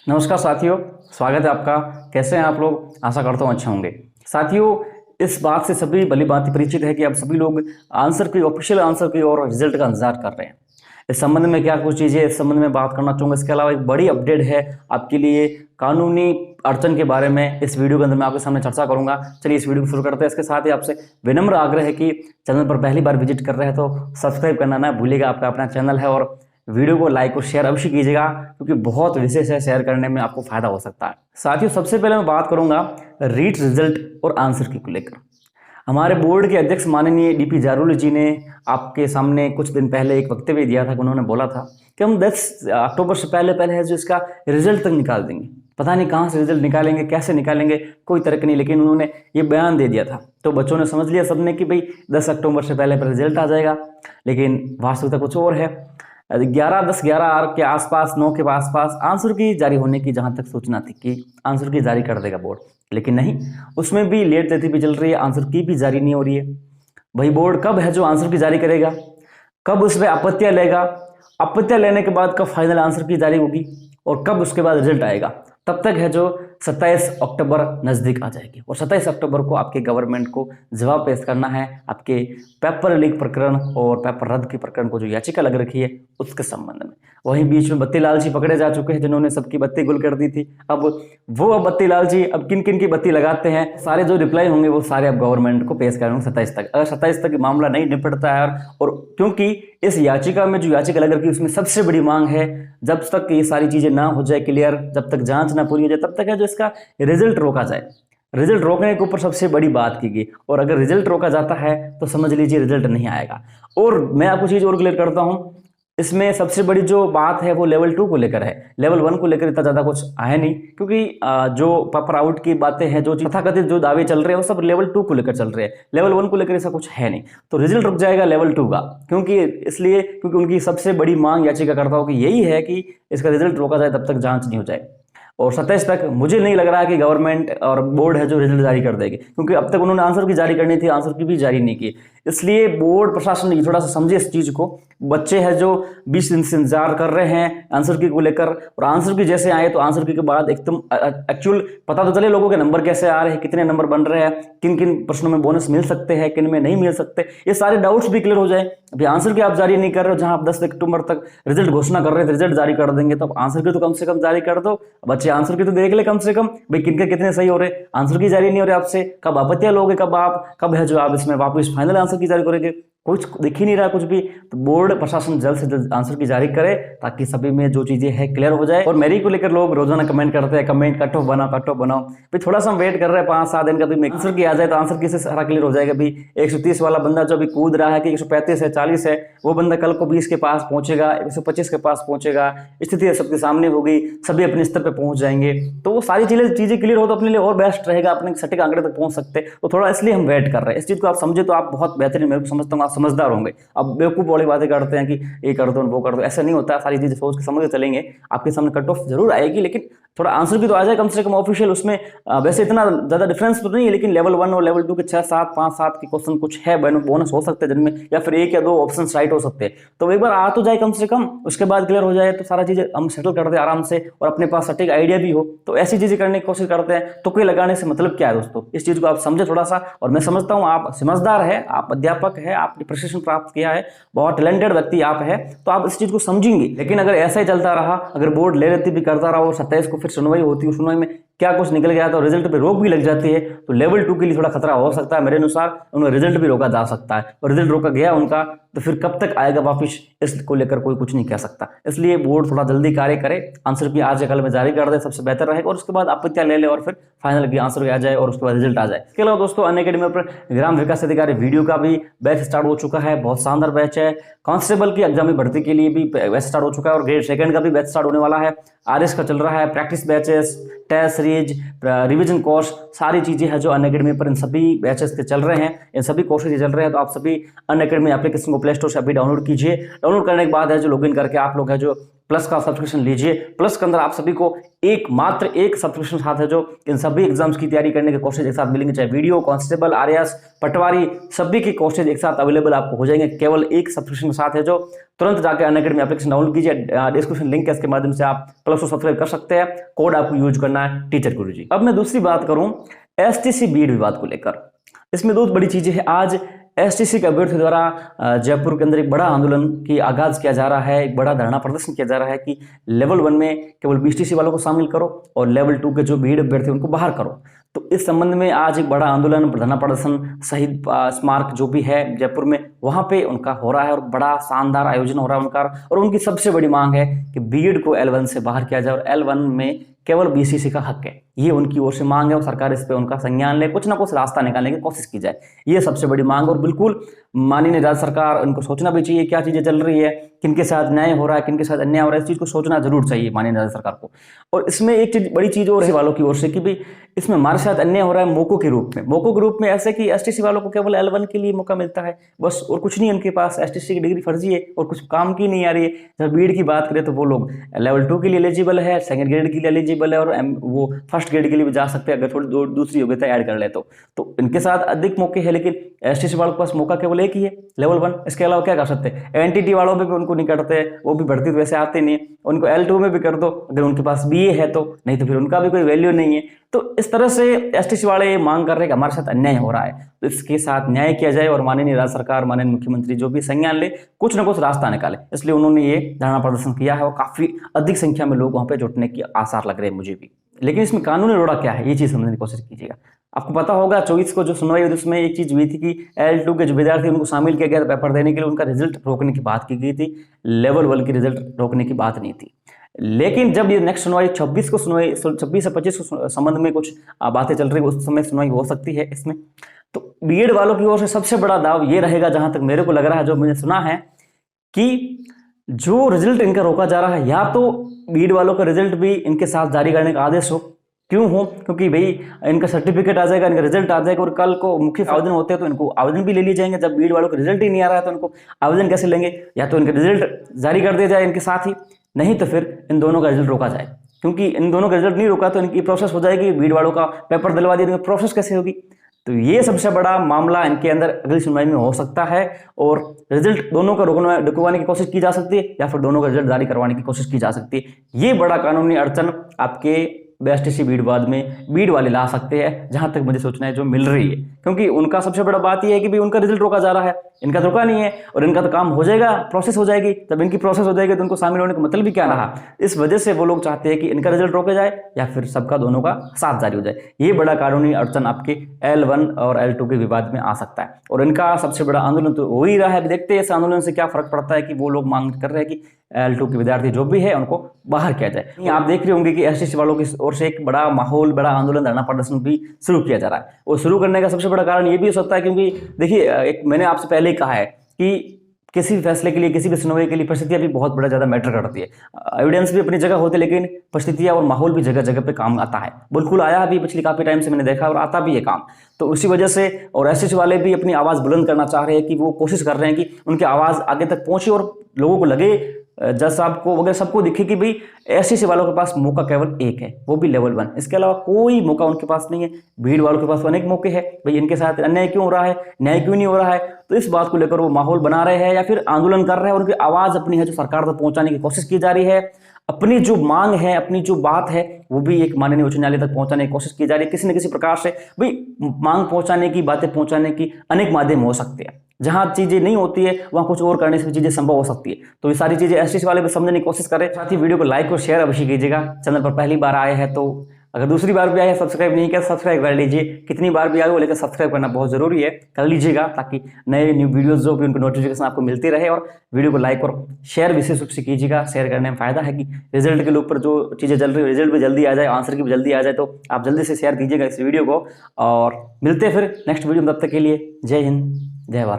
नमस्कार साथियों, स्वागत है आपका। कैसे हैं आप लोग? आशा करता हूँ अच्छे होंगे। साथियों, इस बात से सभी भली भांति परिचित है कि आप सभी लोग आंसर की, ऑफिशियल आंसर की और रिजल्ट का इंतजार कर रहे हैं। इस संबंध में क्या कुछ चीज़ें इस संबंध में बात करना चाहूँगा। इसके अलावा एक बड़ी अपडेट है आपके लिए कानूनी अड़चन के बारे में। इस वीडियो के अंदर मैं आपके सामने चर्चा करूंगा। चलिए इस वीडियो को शुरू करते हैं। इसके साथ ही आपसे विनम्र आग्रह है कि चैनल पर पहली बार विजिट कर रहे हैं तो सब्सक्राइब करना ना भूलिएगा। आपका अपना चैनल है और वीडियो को लाइक और शेयर अवश्य कीजिएगा, क्योंकि बहुत विशेष है, शेयर करने में आपको फायदा हो सकता है। साथियों, सबसे पहले मैं बात करूंगा रीट रिजल्ट और आंसर की को लेकर। हमारे बोर्ड के अध्यक्ष माननीय डीपी जारुल जी ने आपके सामने कुछ दिन पहले एक वक्तव्य दिया था कि उन्होंने बोला था कि हम 10 अक्टूबर से पहले है जो इसका रिजल्ट तक निकाल देंगे। पता नहीं कहाँ से रिजल्ट निकालेंगे, कैसे निकालेंगे, कोई तर्क नहीं, लेकिन उन्होंने ये बयान दे दिया था। तो बच्चों ने समझ लिया सबने कि भाई 10 अक्टूबर से पहले रिजल्ट आ जाएगा, लेकिन वास्तविकता कुछ और है। 11 के आसपास, 9 के आसपास आंसर की जारी होने की जहां तक सूचना थी कि आंसर की जारी कर देगा बोर्ड, लेकिन नहीं, उसमें भी लेट देती भी चल रही है, आंसर की भी जारी नहीं हो रही है। भाई बोर्ड कब है जो आंसर की जारी करेगा, कब उसमें आपत्तियां लेगा, आपत्तियां लेने के बाद कब फाइनल आंसर की जारी होगी और कब उसके बाद रिजल्ट आएगा, तब तक है जो 27 अक्टूबर नज़दीक आ जाएगी। और 27 अक्टूबर को आपके गवर्नमेंट को जवाब पेश करना है आपके पेपर लीक प्रकरण और पेपर रद्द के प्रकरण को जो याचिका लग रखी है उसके संबंध में। वहीं बीच में बत्ती लालची पकड़े जा चुके हैं जिन्होंने सबकी बत्ती गुल कर दी थी। अब बत्ती लालची अब किन किन की बत्ती लगाते हैं, सारे जो रिप्लाई होंगे वो सारे अब गवर्नमेंट को पेश करेंगे 27 तक। अगर 27 तक मामला नहीं निपटता है, और क्योंकि इस याचिका में जो याचिका लग रखी है उसमें सबसे बड़ी मांग है जब तक ये सारी चीजें ना हो जाए क्लियर, जब तक जांच ना पूरी हो जाए, तब तक है जो इसका रिजल्ट रोका जाए। रिजल्ट रोकने के ऊपर सबसे बड़ी बात की गई, और अगर रिजल्ट रोका जाता है तो समझ लीजिए रिजल्ट नहीं आएगा। और मैं आपको चीज और क्लियर करता हूं, इसमें सबसे बड़ी जो बात है वो लेवल 2 को लेकर है। लेवल 1 को लेकर इतना ज्यादा कुछ आया नहीं, क्योंकि जो पेपर आउट की बातें हैं, जो तथाकथित जो दावे चल रहे हैं वो सब लेवल 2 को लेकर चल रहे हैं। लेवल 1 को लेकर ऐसा कुछ है नहीं, तो रिजल्ट रुक जाएगा लेवल 2 का। क्योंकि उनकी सबसे बड़ी मांग याचिकाकर्ताओं की यही है कि इसका रिजल्ट रोका जाए, तब तक जांच नहीं हो जाए। और 27 तक मुझे नहीं लग रहा है कि गवर्नमेंट और बोर्ड है जो रिजल्ट जारी कर देगी, क्योंकि अब तक उन्होंने आंसर की जारी करनी थी, आंसर की भी जारी नहीं की। इसलिए बोर्ड प्रशासन ने थोड़ा सा समझे इस चीज को। बच्चे हैं जो 20 दिन से इंतजार कर रहे हैं आंसर की को लेकर, और आंसर की जैसे आए तो आंसर की के बाद एकदम एक्चुअल पता तो चले लोगों के नंबर कैसे आ रहे हैं, कितने नंबर बन रहे हैं, किन किन प्रश्नों में बोनस मिल सकते हैं, किन में नहीं मिल सकते, ये सारे डाउट्स भी क्लियर हो जाए। अभी आंसर की आप जारी नहीं कर रहे हो, जहां आप 10 अक्टूबर तक रिजल्ट घोषणा कर रहे थे, रिजल्ट जारी कर देंगे, तो आंसर की तो कम से कम जारी कर दो। बच्चे आंसर की तो देख ले कम से कम, भाई किनके कितने सही हो रहे, आंसर की जारी नहीं हो रही आपसे, कब आपत्तियां लोगे, कब है जो आप इसमें वापस फाइनल आंसर की जारी करेंगे, कुछ दिख ही नहीं रहा कुछ भी। तो बोर्ड प्रशासन जल्द से जल्द आंसर की जारी करे ताकि सभी में जो चीजें हैं क्लियर हो जाए। और मेरी को लेकर लोग रोजाना कमेंट करते हैं, कमेंट कट ऑफ बनाओ। भाई थोड़ा सा हम वेट कर रहे हैं 5-7 दिन का, भी आंसर की आ जाए तो आंसर की से सारा क्लियर हो जाएगा। भी 130 वाला बंदा जो अभी कूद रहा है कि 135 है, 40 है, वो बंदा कल को 20 के पास पहुंचेगा, 125 के पास पहुंचेगा। स्थिति सबके सामने होगी, सभी अपने स्तर पर पहुंच जाएंगे, तो वो सारी चीजें क्लियर हो तो अपने लिए और बेस्ट रहेगा, अपने सटीक आंकड़े तक पहुंच सकते। तो थोड़ा इसलिए हम वेट कर रहे हैं। इस चीज को आप समझे तो आप बहुत बेहतरीन, मैं समझता हूँ आप समझदार होंगे। अब बेवकूफ वाली बातें करते हैं कि ये कर दो वो कर दो, ऐसा नहीं होता। सारी चीजें सोच के समझ के चलेंगे, आपके सामने कट ऑफ जरूर आएगी, लेकिन थोड़ा आंसर की तो आ जाए कम से कम ऑफिशियल। उसमें वैसे इतना ज्यादा डिफरेंस तो नहीं है, लेकिन लेवल 1 और लेवल 2 के 6-7 5-7 के क्वेश्चन कुछ है, बोनस हो सकते हैं जिनमें, या फिर 1 या 2 ऑप्शन राइट हो सकते हैं। तो एक बार आ तो जाए कम से कम, उसके बाद क्लियर हो जाए तो सारा चीजें हम सेटल कर दे आराम से, और अपने पास सटीक आइडिया भी हो। तो ऐसी चीजें करने की कोशिश करते हैं। तो कोई लगाने से मतलब क्या है दोस्तों, इस चीज को आप समझे थोड़ा सा। और मैं समझता हूँ आप समझदार है, आप अध्यापक है, आपने प्रशिक्षण प्राप्त किया है, बहुत टैलेंटेड व्यक्ति आप है, तो आप इस चीज को समझेंगे। लेकिन अगर ऐसा ही चलता रहा, अगर बोर्ड ले लेती भी करता रहा और 27 को फिर सुनवाई होती, उस सुनवाई में क्या कुछ निकल गया तो रिजल्ट पे रोक भी लग जाती है, तो लेवल 2 के लिए थोड़ा खतरा हो सकता है। मेरे अनुसार उनका रिजल्ट भी रोका जा सकता है, और रिजल्ट रोका गया उनका तो फिर कब तक आएगा वापिस, इसको लेकर कोई कुछ नहीं कह सकता। इसलिए बोर्ड थोड़ा जल्दी कार्य करे, आंसर की आज या कल में जारी कर दे, सबसे बेहतर रहेगा। और उसके बाद आपत्तियां ले ले और फिर फाइनल की आंसर आ जाए और उसके बाद रिजल्ट आ जाए। इसके अलावा दोस्तों अनअकैडमी पर ग्राम विकास अधिकारी वीडियो का भी बैच स्टार्ट हो चुका है, बहुत शानदार बैच है। कांस्टेबल की एग्जामी भर्ती के लिए भी बैच स्टार्ट हो चुका है, और ग्रेड 2 का भी बैच स्टार्ट होने वाला है। आरएस का चल रहा है, practice batches, test series, revision course, सारी चीजें हैं जो अनअकैडमी पर इन सभी बैचेस के चल रहे हैं, इन सभी कोर्सेज चल रहे हैं। तो आप सभी अनअकैडमी एप्लीकेशन को प्ले स्टोर से अभी डाउनलोड कीजिए। डाउनलोड करने के बाद है जो लॉगिन करके आप लोग है जो प्लस का सब्सक्रिप्शन लीजिए। प्लस के अंदर आप सभी को मात्र एक सब्सक्रिप्शन साथ है जो इन सभी एग्जाम्स की तैयारी करने के कोर्सेज एक साथ मिलेंगे, चाहे वीडियो, कांस्टेबल, आरएएस, पटवारी, सभी के कोर्सेज एक साथ अवेलेबल आपको हो जाएंगे केवल एक सब्सक्रिप्शन के साथ है जो। तुरंत जाकर अनअकैडमी एप्लीकेशन डाउनलोड कीजिए, डिस्क्रिप्शन लिंक है, इसके माध्यम से आप प्लस को सब्सक्राइब कर सकते हैं। कोड आपको यूज करना है टीचर गुरुजी। अब मैं दूसरी बात करूं एसटीसी बीएड विवाद को लेकर, इसमें दो बड़ी चीजें हैं। आज एसटीसी के अभ्यर्थी द्वारा जयपुर के अंदर एक बड़ा आंदोलन की आगाज किया जा रहा है, एक बड़ा धरना प्रदर्शन किया जा रहा है कि लेवल 1 में केवल बीटीसी वालों को शामिल करो और लेवल 2 के जो बीएड अभ्यर्थी उनको बाहर करो। तो इस संबंध में आज एक बड़ा आंदोलन, धरना प्रदर्शन शहीद स्मारक जो भी है जयपुर में, वहां पे उनका हो रहा है और बड़ा शानदार आयोजन हो रहा है उनका। और उनकी सबसे बड़ी मांग है कि बीएड को L1 से बाहर किया जाए और L1 में केवल बीसीसी का हक है, ये उनकी ओर से मांग है और सरकार इस पे उनका संज्ञान ले, कुछ ना कुछ रास्ता निकालने की कोशिश की जाए, ये सबसे बड़ी मांग। और बिल्कुल माननीय राज्य सरकार, उनको सोचना भी चाहिए क्या चीजें चल रही है, किनके साथ न्याय हो रहा है, किनके साथ अन्याय हो रहा है, इस चीज को सोचना जरूर चाहिए माननीय राज्य सरकार को। और इसमें एक चीज, बड़ी चीज और वालों की ओर से कि भाई इसमें हमारे साथ अन्याय हो रहा है मौकों के रूप में। मौकों के रूप में ऐसे कि एसटीसी वालों को केवल L1 के लिए मौका मिलता है बस, और कुछ नहीं उनके पास, एसटीसी की डिग्री फर्जी है और कुछ काम की नहीं आ रही है। जब बीएड की बात करें तो वो लोग लेवल 2 के लिए एलिजिबल है, सेकंड ग्रेड के लिए एलिजिबल है और वो फर्स्ट ग्रेड के लिए भी जा सकते हैं अगर थोड़ी दूसरी योग्यता ऐड कर ले तो इनके साथ अधिक मौके हैं। लेकिन एसटीसी वालों के पास मौका केवल एक ही है, लेवल 1। इसके अलावा क्या कर सकते हैं? एनटीटी वालों में भी उनको नहीं करते, वो भी भर्ती तो वैसे आते नहीं है, उनको L2 में भी कर दो अगर उनके पास बीए है तो, नहीं तो फिर उनका भी कोई वैल्यू नहीं है। तो इस तरह से एसटीसी वाले ये मांग कर रहे हैं कि हमारे साथ अन्याय हो रहा है, तो इसके साथ न्याय किया जाए और माननीय राज्य सरकार, माननीय मुख्यमंत्री जो भी संज्ञान ले, कुछ ना कुछ रास्ता निकाले। इसलिए उन्होंने ये धरना प्रदर्शन किया है और काफी अधिक संख्या में लोग वहां पे जुटने की आसार लग रहे हैं मुझे भी। लेकिन इसमें कानूनी रोड़ा क्या है, ये चीज समझने की कोशिश कीजिएगा। आपको पता होगा 24 को जो सुनवाई हुई उसमें एक चीज हुई थी कि L2 के जो विद्यार्थी उनको शामिल किया गया था पेपर देने के लिए, उनका रिजल्ट रोकने की बात की गई थी, लेवल 1 की रिजल्ट रोकने की बात नहीं थी। लेकिन जब ये नेक्स्ट सुनवाई 26 को सुनवाई 26 से 25 को संबंध में कुछ बातें चल रही है, उस समय सुनवाई हो सकती है इसमें। तो बीएड वालों की ओर से सबसे बड़ा दाव ये रहेगा, जहां तक मेरे को लग रहा है, जो मैंने सुना है, कि जो रिजल्ट इनका रोका जा रहा है, या तो बीएड वालों का रिजल्ट भी इनके साथ जारी करने का आदेश हो। क्यों हो? क्योंकि भाई इनका सर्टिफिकेट आ जाएगा, इनका रिजल्ट आ जाएगा और कल को मुख्य आवेदन होते हैं तो इनको आवेदन भी ले लिए जाएंगे। जब बीएड वालों का रिजल्ट ही नहीं आ रहा है तो इनको आवेदन कैसे लेंगे? या तो इनका रिजल्ट जारी कर दिया जाए इनके साथ ही, नहीं तो फिर इन दोनों का रिजल्ट रोका जाए। क्योंकि इन दोनों का रिजल्ट नहीं रोका तो इनकी प्रोसेस हो जाएगी, बीएड वालों का पेपर दिलवा दिया, प्रोसेस कैसे होगी? तो ये सबसे बड़ा मामला इनके अंदर अगली सुनवाई में हो सकता है और रिजल्ट दोनों का रुकवाने की कोशिश की जा सकती है या फिर दोनों का रिजल्ट जारी करवाने की कोशिश की जा सकती है। ये बड़ा कानूनी अड़चन आपके एसटीसी बीएड बाद में बीएड वाले ला सकते हैं, जहां तक मुझे सोचना है जो मिल रही है। क्योंकि उनका सबसे बड़ा बात यह है कि भाई उनका रिजल्ट रोका जा रहा है, इनका तो रुका नहीं है और इनका तो काम हो जाएगा, प्रोसेस हो जाएगी। जब इनकी प्रोसेस हो जाएगी तो उनको शामिल होने का मतलब भी क्या रहा? इस वजह से वो लोग चाहते हैं कि इनका रिजल्ट रोके जाए या फिर सबका दोनों का साथ जारी हो जाए। ये बड़ा कानूनी अड़चन आपके L1 और L2 के विवाद में आ सकता है और इनका सबसे बड़ा आंदोलन तो हो ही रहा है। देखते हैं इस आंदोलन से क्या फर्क पड़ता है कि वो लोग मांग कर रहे हैं कि L2 के विद्यार्थी जो भी है उनको बाहर किया जाए। आप देख रहे होंगे कि एसटीसी वालों की ओर से एक बड़ा माहौल, बड़ा आंदोलन, धरना प्रदर्शन भी शुरू किया जा रहा है। और शुरू करने का सबसे बड़ा कारण ये भी हो सकता है क्योंकि देखिए, एक मैंने आपसे पहले ही कहा है कि किसी भी फैसले के लिए, किसी भी सुनवाई के लिए परिस्थितियां भी बहुत बड़ा ज्यादा मैटर करती है। एविडेंस भी अपनी जगह होती है लेकिन परिस्थितियां और माहौल भी जगह जगह पे काम आता है। बिल्कुल आया है, भी पिछले काफी टाइम से मैंने देखा और आता भी है काम। तो उसी वजह से और एसटीसी वाले भी अपनी आवाज बुलंद करना चाह रहे हैं कि वो कोशिश कर रहे हैं कि उनकी आवाज आगे तक पहुंचे और लोगों को लगे, जज साहब को वगैरह सबको दिखे कि भाई एसटीसी वालों के पास मौका केवल एक है, वो भी लेवल 1। इसके अलावा कोई मौका उनके पास नहीं है। बीएड वालों के पास अनेक मौके हैं, भाई इनके साथ अन्याय क्यों हो रहा है, न्याय क्यों नहीं हो रहा है? तो इस बात को लेकर वो माहौल बना रहे हैं या फिर आंदोलन कर रहे हैं। उनकी आवाज अपनी है जो सरकार तक पहुंचाने की कोशिश की जा रही है। अपनी जो मांग है, अपनी जो बात है, वो भी एक माननीय उच्च न्यायालय तक पहुंचाने की कोशिश की जा रही है किसी न किसी प्रकार से। भाई मांग पहुंचाने की, बातें पहुंचाने की अनेक माध्यम हो सकते हैं। जहां चीजें नहीं होती है वहां कुछ और करने से चीजें संभव हो सकती है। तो ये सारी चीजें एसटीसी वाले भी समझने की कोशिश करें। साथ ही वीडियो को लाइक और शेयर अवश्य कीजिएगा। चैनल पर पहली बार आए हैं तो, अगर दूसरी बार भी आए हैं सब्सक्राइब नहीं किया सब्सक्राइब कर लीजिए। कितनी बार भी आए हो लेकिन सब्सक्राइब करना बहुत जरूरी है, कर लीजिएगा ताकि नए न्यू वीडियोस जो भी उनको नोटिफिकेशन आपको मिलती रहे। और वीडियो को लाइक और शेयर विशेष रूप से कीजिएगा। शेयर करने में फायदा है कि रिजल्ट के ऊपर जो चीजें चल रही है रिजल्ट भी जल्दी आ जाए, आंसर की भी जल्दी आ जाए, तो आप जल्दी से शेयर कीजिएगा इस वीडियो को। और मिलते हैं फिर नेक्स्ट वीडियो में, तब तक के लिए जय हिंद, जय भारत।